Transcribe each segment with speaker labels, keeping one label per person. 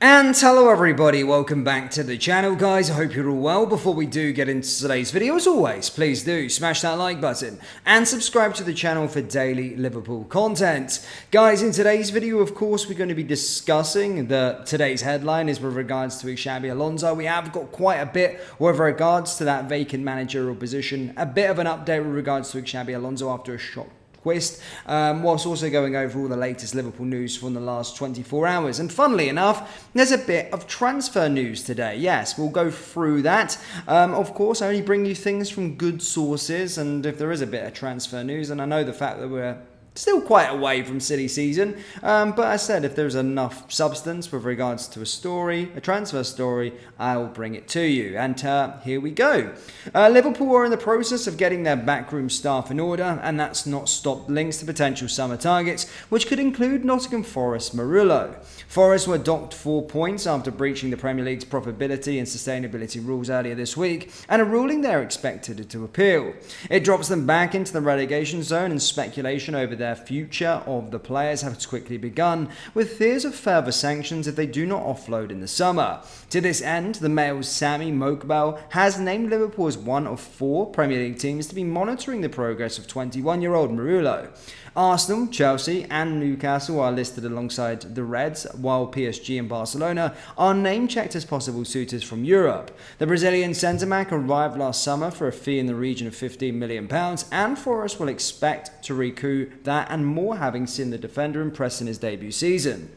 Speaker 1: And hello everybody, welcome back to the channel guys. I hope you're all well. Before we do get into today's video, as always, please do smash that like button and subscribe to the channel for daily Liverpool content. Guys, in today's video, of course, we're going to be discussing today's headline is with regards to Xabi Alonso. We have got quite a bit with regards to that vacant managerial position. A bit of an update with regards to Xabi Alonso after a shock twist, whilst also going over all the latest Liverpool news from the last 24 hours. And funnily enough, there's a bit of transfer news today. Yes, we'll go through that. Of course, I only bring you things from good sources, and if there is a bit of transfer news, and I know the fact that we're still quite away from silly season, but I said if there's enough substance with regards to a transfer story, I'll bring it to you. And here we go. Liverpool are in the process of getting their backroom staff in order, and that's not stopped links to potential summer targets, which could include Nottingham Forest Murillo. Forest were docked 4 points after breaching the Premier League's profitability and sustainability rules earlier this week, and a ruling they're expected to appeal. It drops them back into the relegation zone, and speculation over their future of the players has quickly begun, with fears of further sanctions if they do not offload in the summer. To this end, the Mail's Sami Mokbel has named Liverpool as one of 4 Premier League teams to be monitoring the progress of 21-year-old Murillo. Arsenal, Chelsea and Newcastle are listed alongside the Reds, while PSG and Barcelona are name-checked as possible suitors from Europe. The Brazilian centre-back arrived last summer for a fee in the region of £15 million, and Forest will expect to recoup that and more, having seen the defender impress in his debut season.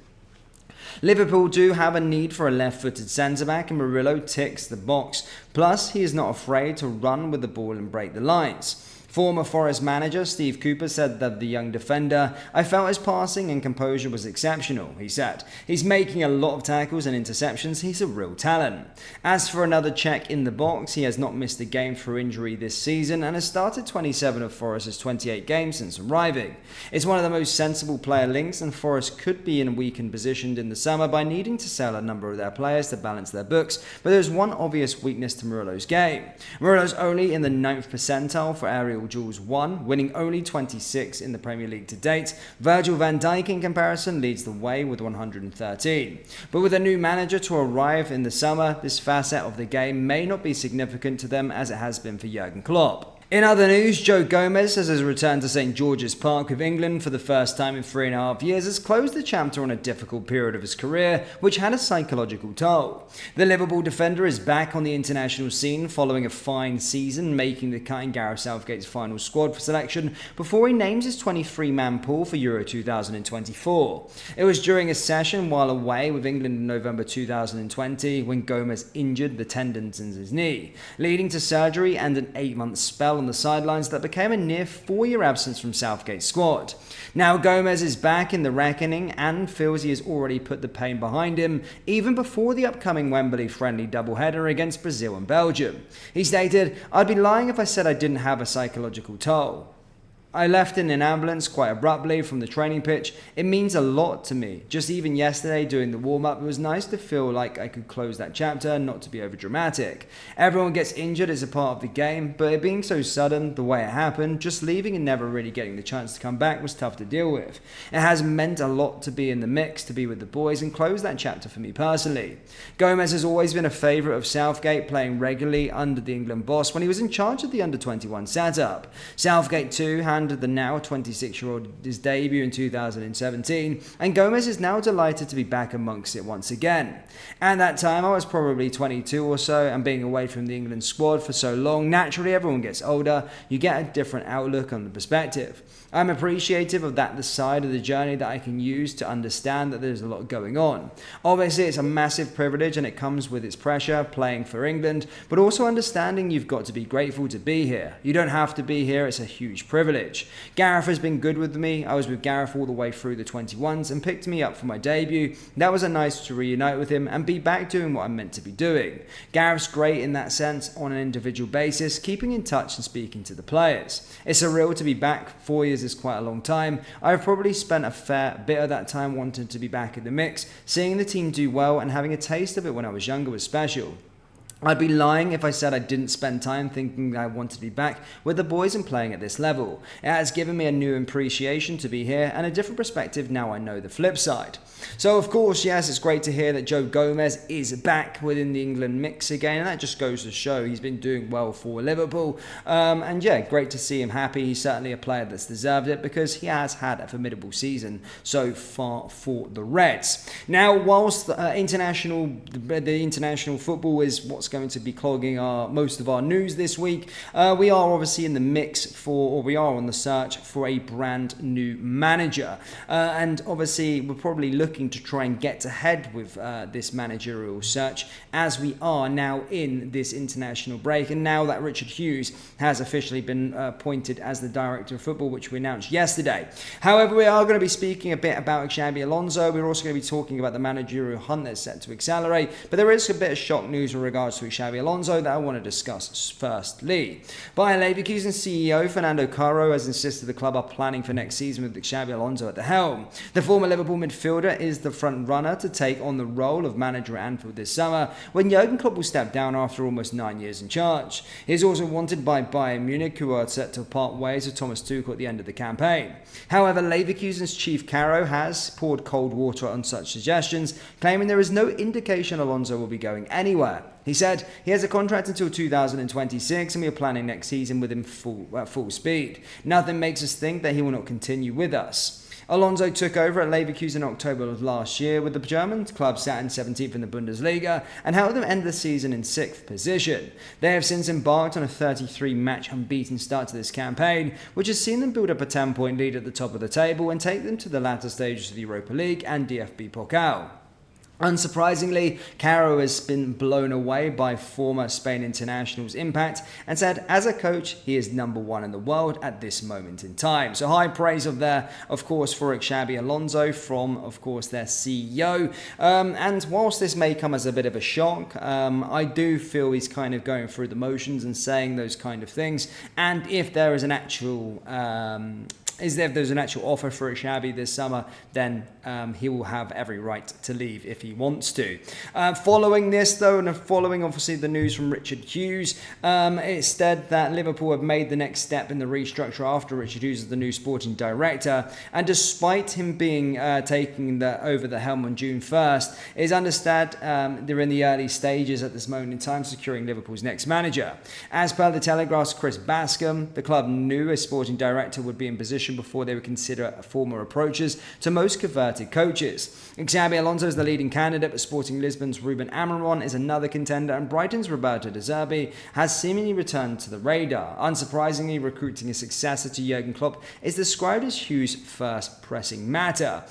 Speaker 1: Liverpool do have a need for a left-footed centre-back, and Murillo ticks the box. Plus, he is not afraid to run with the ball and break the lines. Former Forest manager Steve Cooper said that the young defender, "I felt his passing and composure was exceptional," he said. "He's making a lot of tackles and interceptions. He's a real talent." As for another check in the box, he has not missed a game through injury this season and has started 27 of Forest's 28 games since arriving. It's one of the most sensible player links, and Forest could be in a weakened position in the summer by needing to sell a number of their players to balance their books, but there's one obvious weakness to Murillo's game. Murillo's only in the 9th percentile for aerial duels won, winning only 26 in the Premier League to date. Virgil van Dijk in comparison leads the way with 113. But with a new manager to arrive in the summer, this facet of the game may not be significant to them as it has been for Jurgen Klopp. In other news, Joe Gomez has returned to St George's Park with England for the first time in 3.5 years, has closed the chapter on a difficult period of his career, which had a psychological toll. The Liverpool defender is back on the international scene following a fine season, making the cut in Gareth Southgate's final squad for selection before he names his 23-man pool for Euro 2024. It was during a session while away with England in November 2020 when Gomez injured the tendons in his knee, leading to surgery and an 8-month spell on the sidelines that became a near 4-year absence from Southgate's squad. Now Gomez is back in the reckoning and feels he has already put the pain behind him, even before the upcoming Wembley friendly doubleheader against Brazil and Belgium. He stated, "I'd be lying if I said I didn't have a psychological toll. I left in an ambulance quite abruptly from the training pitch. It means a lot to me. Just even yesterday doing the warm-up, it was nice to feel like I could close that chapter, not to be overdramatic. Everyone gets injured as a part of the game, but it being so sudden, the way it happened, just leaving and never really getting the chance to come back was tough to deal with. It has meant a lot to be in the mix, to be with the boys and close that chapter for me personally." Gomez has always been a favourite of Southgate, playing regularly under the England boss when he was in charge of the under-21 setup. Southgate too handed the now 26-year-old his debut in 2017, and Gomez is now delighted to be back amongst it once again. At that time, I was probably 22 or so, and being away from the England squad for so long, naturally everyone gets older, you get a different outlook on the perspective. I'm appreciative of that, the side of the journey that I can use to understand that there's a lot going on. Obviously, it's a massive privilege and it comes with its pressure, playing for England, but also understanding you've got to be grateful to be here. You don't have to be here, it's a huge privilege. Gareth has been good with me. I was with Gareth all the way through the 21s and picked me up for my debut. That was nice to reunite with him and be back doing what I'm meant to be doing. Gareth's great in that sense on an individual basis, keeping in touch and speaking to the players. It's surreal to be back. 4 years is quite a long time. I've probably spent a fair bit of that time wanting to be back in the mix. Seeing the team do well and having a taste of it when I was younger was special. I'd be lying if I said I didn't spend time thinking I wanted to be back with the boys and playing at this level. It has given me a new appreciation to be here and a different perspective now I know the flip side. So of course, yes, it's great to hear that Joe Gomez is back within the England mix again, and that just goes to show he's been doing well for Liverpool. And yeah, great to see him happy. He's certainly a player that's deserved it because he has had a formidable season so far for the Reds. Now, whilst the international football is what's going to be clogging most of our news this week, we are obviously in the mix we are on the search for a brand new manager, and obviously we're probably looking to try and get ahead with this managerial search as we are now in this international break, and now that Richard Hughes has officially been appointed as the director of football, which we announced yesterday. However, we are going to be speaking a bit about Xabi Alonso. We're also going to be talking about the managerial hunt that's set to accelerate, but there is a bit of shock news in regards to Xabi Alonso that I want to discuss firstly. Bayer Leverkusen CEO Fernando Caro has insisted the club are planning for next season with Xabi Alonso at the helm. The former Liverpool midfielder is the front runner to take on the role of manager at Anfield this summer, when Jurgen Klopp will step down after almost 9 years in charge. He is also wanted by Bayern Munich, who are set to part ways with Thomas Tuchel at the end of the campaign. However, Leverkusen's chief Caro has poured cold water on such suggestions, claiming there is no indication Alonso will be going anywhere. He said he has a contract until 2026 and we are planning next season with him full speed. Nothing makes us think that he will not continue with us. Alonso took over at Leverkusen in October of last year, with the German club sat in 17th in the Bundesliga and helped them end the season in 6th position. They have since embarked on a 33-match unbeaten start to this campaign, which has seen them build up a 10-point lead at the top of the table and take them to the latter stages of the Europa League and DFB Pokal. Unsurprisingly, Caro has been blown away by former Spain international's impact and said, as a coach, he is number one in the world at this moment in time. So high praise of course, for Xabi Alonso from, of course, their CEO. And whilst this may come as a bit of a shock, I do feel he's kind of going through the motions and saying those kind of things. And if there is an actual if there's an actual offer for Xabi this summer, then he will have every right to leave if he wants to. Following this, though, and following obviously the news from Richard Hughes, it's said that Liverpool have made the next step in the restructure after Richard Hughes is the new sporting director, and despite him being taking over the helm on June 1st, it is understood they're in the early stages at this moment in time securing Liverpool's next manager. As per the Telegraph's Chris Bascom, the club knew a sporting director would be in position before they would consider former approaches to most converted coaches. Xabi Alonso is the leading candidate, but Sporting Lisbon's Ruben Amorim is another contender, and Brighton's Roberto De Zerbi has seemingly returned to the radar. Unsurprisingly, recruiting a successor to Jurgen Klopp is described as Hughes' first pressing matter.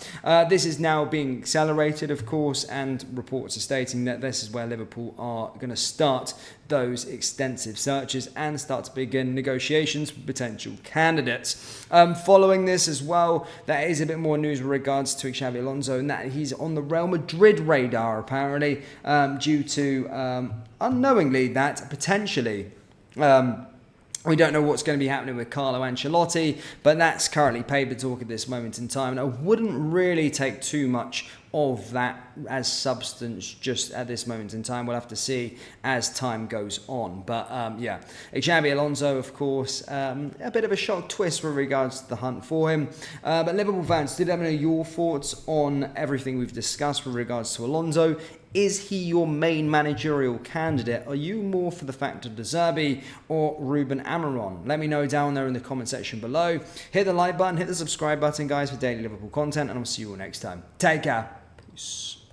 Speaker 1: This is now being accelerated, of course, and reports are stating that this is where Liverpool are going to start those extensive searches and start to begin negotiations with potential candidates. Following this as well, there is a bit more news with regards to Xabi Alonso, and that he's on the Real Madrid radar apparently, due to unknowingly that potentially we don't know what's going to be happening with Carlo Ancelotti, but that's currently paper talk at this moment in time, and I wouldn't really take too much of that as substance just at this moment in time. We'll have to see as time goes on. But yeah, Xabi Alonso, of course, a bit of a shock twist with regards to the hunt for him. But Liverpool fans, did let me know your thoughts on everything we've discussed with regards to Alonso. Is he your main managerial candidate? Are you more for the fact of De Zerbi or Ruben Amorim? Let me know down there in the comment section below. Hit the like button, hit the subscribe button, guys, for daily Liverpool content, and I'll see you all next time. Take care. Peace.